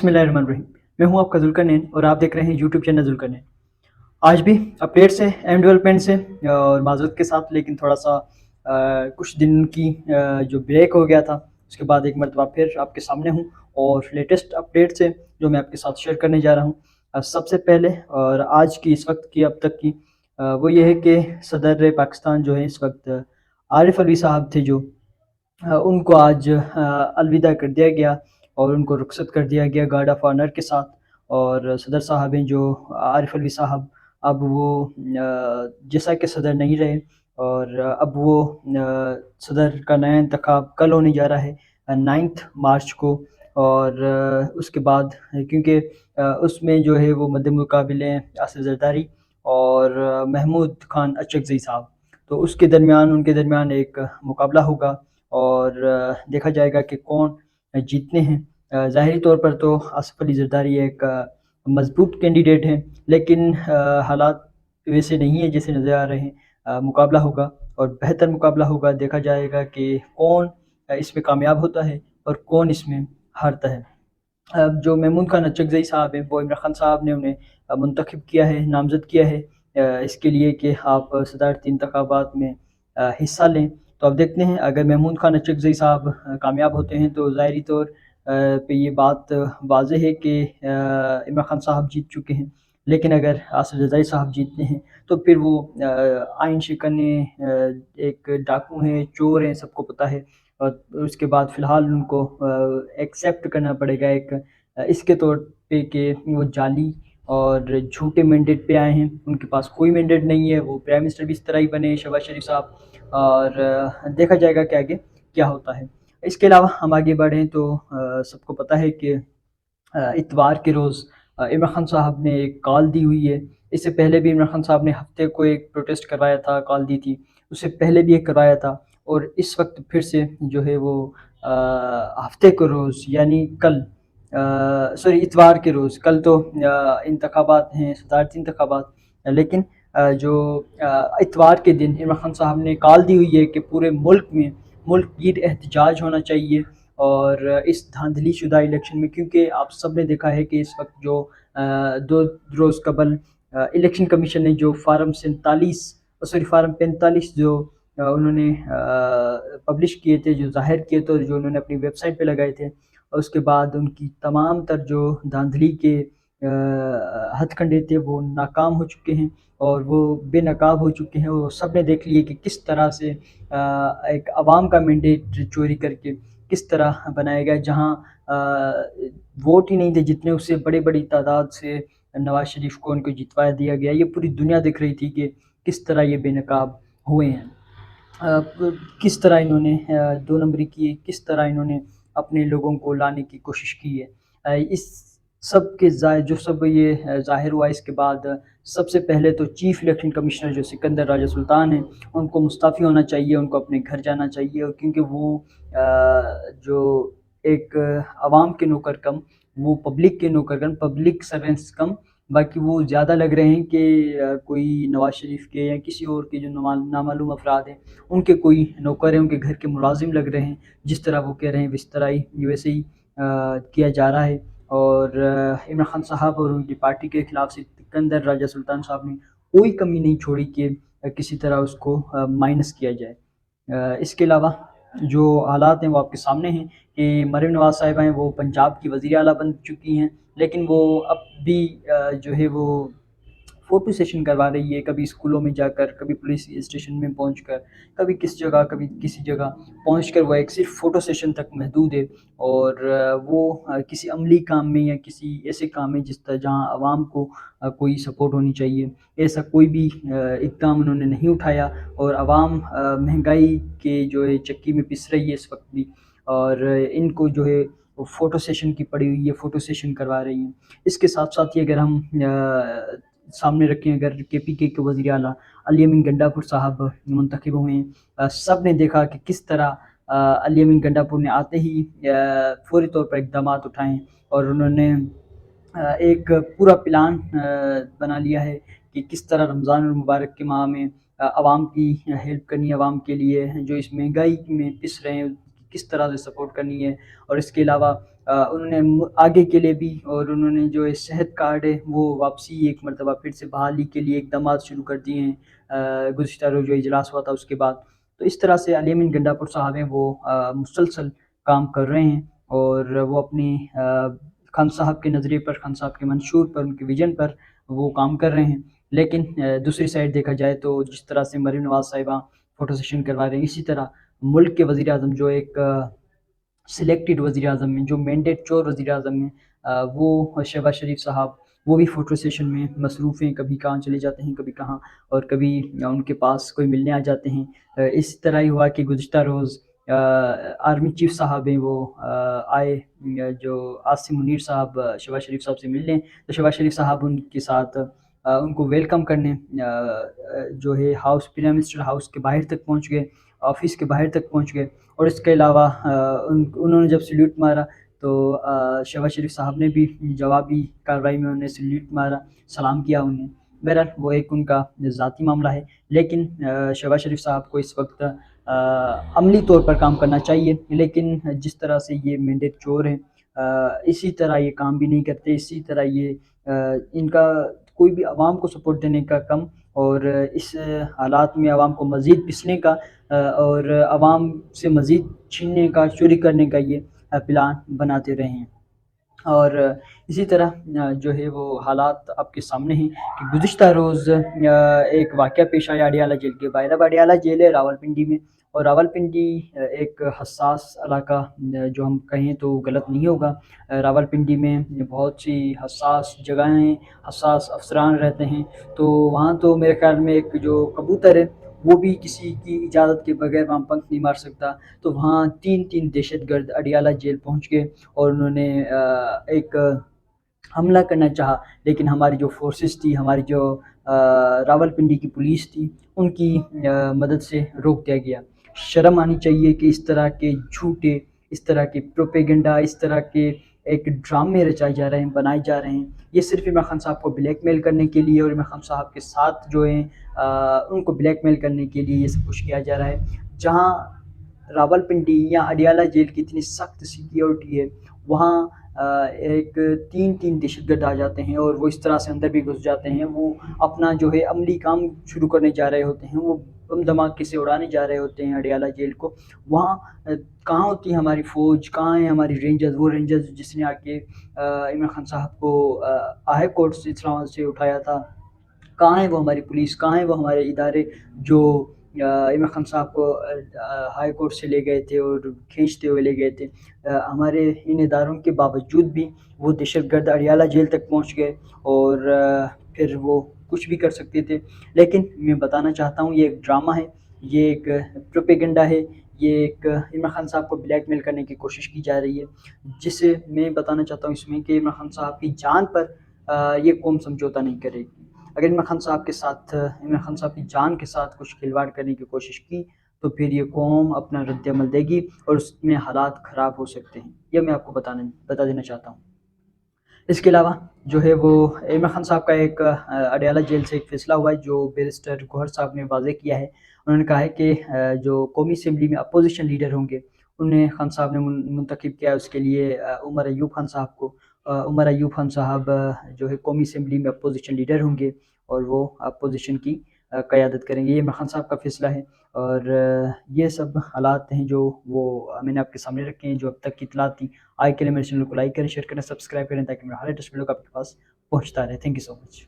बिस्मिल्लाहिर्रहमानिर्रहीम। मैं हूं आपका जुल्करनैन और आप देख रहे हैं यूट्यूब चैनल जुल्करनैन। आज भी अपडेट्स है एम डेवलपमेंट से और माजरत के साथ, लेकिन थोड़ा सा कुछ दिन की जो ब्रेक हो गया था उसके बाद एक मरतबा फिर आपके सामने हूं और लेटेस्ट अपडेट से जो मैं आपके साथ शेयर करने जा रहा हूं। सबसे पहले और आज की इस वक्त की अब तक की वो ये है कि सदर पाकिस्तान जो है इस वक्त आरिफ अलवी साहब थे, जो उनको आज अलविदा कर दिया गया और उनको रुखसत कर दिया गया गार्ड ऑफ ऑनर के साथ। और सदर साहब हैं जो आरिफ अलवी साहब, अब वो जैसा कि सदर नहीं रहे और अब वो सदर का नया इंतखाब कल होने जा रहा है 9 मार्च को। और उसके बाद क्योंकि उसमें जो है वो मद्द मुकाबले हैं आसिफ जरदारी और महमूद खान अचकज़ई साहब, तो उसके दरमियान उनके दरमियान एक मुकाबला होगा और देखा जाएगा कि कौन जीतने हैं। ज़ाहिरी तौर पर तो आसिफ अली जरदारी एक मजबूत कैंडिडेट हैं, लेकिन हालात वैसे नहीं है जैसे नज़र आ रहे हैं। मुकाबला होगा और बेहतर मुकाबला होगा, देखा जाएगा कि कौन इसमें कामयाब होता है और कौन इसमें हारता है। जो महमूद खान अचकज़ई साहब हैं, वो इमरान खान साहब ने उन्हें मुंतखब किया है, नामज़द किया है इसके लिए कि आप सदारती इंतखाबात में हिस्सा लें। तो अब देखते हैं, अगर महमूद खान अचकज़ई साहब कामयाब होते हैं तो ज़ाहिरी तौर पे ये बात वाज़ेह है कि इमरान खान साहब जीत चुके हैं। लेकिन अगर आसिफ जरदारी साहब जीतते हैं तो फिर वो आइन शिकने एक डाकू हैं, चोर हैं, सबको पता है। और उसके बाद फ़िलहाल उनको एक्सेप्ट करना पड़ेगा एक इसके तौर पे कि वो जाली और झूठे मैंडेट पे आए हैं, उनके पास कोई मैंडेट नहीं है। वो प्राइम मिनिस्टर भी इस तरह ही बने शहबाज शरीफ साहब, और देखा जाएगा कि आगे क्या होता है। इसके अलावा हम आगे बढ़ें तो सबको पता है कि इतवार के रोज़ इमरान खान साहब ने एक कॉल दी हुई है। इससे पहले भी इमरान खान साहब ने हफ्ते को एक प्रोटेस्ट करवाया था, कॉल दी थी, उससे पहले भी एक करवाया था और इस वक्त फिर से जो है वो हफ्ते के रोज़ यानी कल सॉरी इतवार के रोज़, कल तो इंतखाबात हैं, सदारती इंतखाबात, लेकिन जो इतवार के दिन इमरान खान साहब ने कॉल दी हुई है कि पूरे मुल्क में मुल्क गिर एहतजाज होना चाहिए। और इस धांधली शुदा इलेक्शन में, क्योंकि आप सब ने देखा है कि इस वक्त जो 2 रोज़ कबल इलेक्शन कमीशन ने जो फार्म 45 जो उन्होंने पब्लिश किए थे, जो ज़ाहिर किए थे, जो उन्होंने अपनी वेबसाइट पे लगाए थे, और उसके बाद उनकी तमाम तर जो धांधली के हथकंडे थे वो नाकाम हो चुके हैं और वो बेनकाब हो चुके हैं। वो सब ने देख लिए कि किस तरह से एक आवाम का मैंडेट चोरी करके किस तरह बनाया गया, जहाँ वोट ही नहीं थे जितने, उससे बड़ी बड़ी तादाद से नवाज शरीफ को उनको जितवा दिया गया। ये पूरी दुनिया देख रही थी कि किस तरह ये बेनकाब हुए हैं, किस तरह इन्होंने 2 नंबरी की, किस तरह इन्होंने अपने लोगों को लाने की कोशिश की है। इस सब के जो सब ये ज़ाहिर हुआ, इसके बाद सबसे पहले तो चीफ़ इलेक्शन कमिश्नर जो सिकंदर राजा सुल्तान हैं, उनको मुस्ताफ़ी होना चाहिए, उनको अपने घर जाना चाहिए। और क्योंकि वो जो एक आवाम के नौकर कम, वो पब्लिक के नौकर कम, पब्लिक सर्वेंट्स कम, बाकी वो ज़्यादा लग रहे हैं कि कोई नवाज शरीफ के या किसी और के जो नामालूम अफराद हैं उनके कोई नौकर हैं, उनके घर के मुलाजिम लग रहे हैं। जिस तरह वो कह रहे हैं इस तरह ही वैसे ही किया जा रहा है। और इमरान खान साहब और उनकी पार्टी के खिलाफ सिकंदर राजा सुल्तान साहब ने कोई कमी नहीं छोड़ी कि किसी तरह उसको माइनस किया जाए। इसके अलावा जो हालात हैं वो आपके सामने हैं कि मरीम नवाज़ साहिबा हैं, वो पंजाब की वज़ीर आला बन चुकी हैं, लेकिन वो अब भी जो है वो फ़ोटो सेशन करवा रही है, कभी स्कूलों में जाकर, कभी पुलिस स्टेशन में पहुंचकर, कभी किस जगह, कभी किसी जगह पहुंचकर। वो एक सिर्फ फ़ोटो सेशन तक महदूद है और वो किसी अमली काम में या किसी ऐसे काम में जिस तरह जहाँ आवाम को कोई सपोर्ट होनी चाहिए, ऐसा कोई भी इक़दाम उन्होंने नहीं उठाया। और आवाम महंगाई के जो है चक्की में पिस रही है इस वक्त भी, और इनको जो है वो फ़ोटो सेशन की पड़ी हुई है, फ़ोटो सेशन करवा रही हैं। इसके साथ साथ ही अगर हम सामने रखें, अगर KPK के वज़ीर आला अली अमीन गंडापुर साहब मुंतखब हुए हैं, सब ने देखा कि किस तरह अली अमीन गंडापुर ने आते ही फौरी तौर पर इक़दामात उठाएँ और उन्होंने एक पूरा प्लान बना लिया है कि किस तरह रमज़ान मुबारक के माह में आवाम की हेल्प करनी है, आवाम के लिए जो इस महंगाई में पिस रहे हैं किस तरह से सपोर्ट करनी है। और इसके अलावा انہوں نے آگے کے لیے بھی، اور انہوں نے جو صحت کارڈ ہے وہ واپسی ایک مرتبہ پھر سے بحالی کے لیے اقدامات شروع کر دیے ہیں گزشتہ روز جو اجلاس ہوا تھا اس کے بعد. تو اس طرح سے علی امین گنڈا پور صاحب ہیں وہ مسلسل کام کر رہے ہیں، اور وہ اپنی خان صاحب کے نظریے پر، خان صاحب کے منشور پر، ان کے ویژن پر وہ کام کر رہے ہیں. لیکن دوسری سائڈ دیکھا جائے تو جس طرح سے مریم نواز صاحبہ فوٹو سیشن کروا رہے ہیں، اسی طرح ملک کے وزیر اعظم جو ایک سلیکٹڈ وزیر اعظم ہیں، جو مینڈیٹ چور وزیر اعظم ہیں، وہ شہباز شریف صاحب، وہ بھی فوٹو سیشن میں مصروف ہیں. کبھی کہاں چلے جاتے ہیں، کبھی کہاں، اور کبھی ان کے پاس کوئی ملنے آ جاتے ہیں. اس طرح ہی ہوا کہ گزشتہ روز آرمی چیف صاحب ہیں وہ آئے، جو عاصم منیر صاحب شہباز شریف صاحب سے ملنے. تو شہباز شریف صاحب ان کے ساتھ ان کو ویلکم کرنے جو ہے ہاؤس، پرائم منسٹر ہاؤس کے باہر تک پہنچ گئے، آفس کے باہر تک پہنچ گئے. اور اس کے علاوہ انہوں نے جب سلیوٹ مارا تو شہباز شریف صاحب نے بھی جوابی کارروائی میں انہیں سلیوٹ مارا، سلام کیا انہیں. بہرحال وہ ایک ان کا ذاتی معاملہ ہے، لیکن شہباز شریف صاحب کو اس وقت عملی طور پر کام کرنا چاہیے. لیکن جس طرح سے یہ مینڈیٹ چور ہیں، اسی طرح یہ کام بھی نہیں کرتے، اسی طرح یہ ان کا کوئی بھی عوام کو سپورٹ دینے کا کم، اور اس حالات میں عوام کو مزید پسنے کا اور عوام سے مزید چھیننے کا، چوری کرنے کا یہ پلان بناتے رہے ہیں. اور اسی طرح جو ہے وہ حالات آپ کے سامنے ہیں کہ گزشتہ روز ایک واقعہ پیش آیا اڈیالہ جیل کے باہر. اب اڈیالہ جیل ہے راولپنڈی میں، اور راولپنڈی ایک حساس علاقہ، جو ہم کہیں تو غلط نہیں ہوگا. راولپنڈی میں بہت سی حساس جگہیں ہیں، حساس افسران رہتے ہیں. تو وہاں تو میرے خیال میں ایک جو کبوتر ہے وہ بھی کسی کی اجازت کے بغیر وہاں پنکھ نہیں مار سکتا. تو وہاں تین دہشت گرد اڈیالہ جیل پہنچ گئے، اور انہوں نے ایک حملہ کرنا چاہا، لیکن ہماری جو فورسز تھی، ہماری جو راولپنڈی کی پولیس تھی، ان کی مدد سے روک دیا گیا. شرم آنی چاہیے کہ اس طرح کے جھوٹے، اس طرح کے پروپیگنڈا، اس طرح کے ایک ڈرامے رچائے جا رہے ہیں، بنائے جا رہے ہیں. یہ صرف عمران خان صاحب کو بلیک میل کرنے کے لیے، اور عمران خان صاحب کے ساتھ جو ہیں ان کو بلیک میل کرنے کے لیے یہ سب کچھ کیا جا رہا ہے. جہاں راولپنڈی یا اڈیالہ جیل کی اتنی سخت سیکیورٹی ہے، وہاں ایک تین دہشت گرد آ جاتے ہیں، اور وہ اس طرح سے اندر بھی گھس جاتے ہیں. وہ اپنا جو ہے عملی کام شروع کرنے جا رہے ہوتے ہیں، وہ بم دھماکے سے اڑانے جا رہے ہوتے ہیں اڈیالہ جیل کو. وہاں کہاں ہوتی ہے ہماری فوج، کہاں ہیں ہماری رینجرز، وہ رینجرز جس نے آ کے عمران خان صاحب کو ہائی کورٹ سے اسلام آباد سے اٹھایا تھا؟ کہاں ہے وہ ہماری پولیس، کہاں ہے وہ ہمارے ادارے جو عمران خان صاحب کو ہائی کورٹ سے لے گئے تھے اور کھینچتے ہوئے لے گئے تھے؟ ہمارے ان اداروں کے باوجود بھی وہ دہشت گرد اڈیالہ جیل تک پہنچ گئے، اور پھر وہ کچھ بھی کر سکتے تھے. لیکن میں بتانا چاہتا ہوں یہ ایک ڈرامہ ہے، یہ ایک پروپیگنڈا ہے، یہ ایک عمران خان صاحب کو بلیک میل کرنے کی کوشش کی جا رہی ہے، جسے میں بتانا چاہتا ہوں اس میں کہ عمران خان صاحب کی جان پر یہ قوم سمجھوتا نہیں کرے گی. اگر عمران خان صاحب کے ساتھ، عمران خان صاحب کی جان کے ساتھ کچھ کھلواڑ کرنے کی کوشش کی تو پھر یہ قوم اپنا رد عمل دے گی، اور اس میں حالات خراب ہو سکتے ہیں. یہ میں آپ کو بتا دینا چاہتا ہوں. اس کے علاوہ جو ہے وہ عمران خان صاحب کا ایک اڈیالہ جیل سے ایک فیصلہ ہوا ہے جو بیرسٹر گوہر صاحب نے واضح کیا ہے. انہوں نے کہا ہے کہ جو قومی اسمبلی میں اپوزیشن لیڈر ہوں گے انہیں خان صاحب نے منتخب کیا ہے اس کے لیے عمر ایوب خان صاحب کو. عمر ایوب خان صاحب جو ہے قومی اسمبلی میں اپوزیشن لیڈر ہوں گے، اور وہ اپوزیشن کی قیادت کریں گے. یہ عمران خان صاحب کا فیصلہ ہے، اور یہ سب حالات ہیں جو وہ میں نے آپ کے سامنے رکھے ہیں جو اب تک کی اطلاعات تھی. آج کے لیے میرے چینل کو لائک کریں، شیئر کریں، سبسکرائب کریں، تاکہ میرا ہر لیٹسٹ ویڈیو آپ کے پاس پہنچتا رہے. Thank you so much.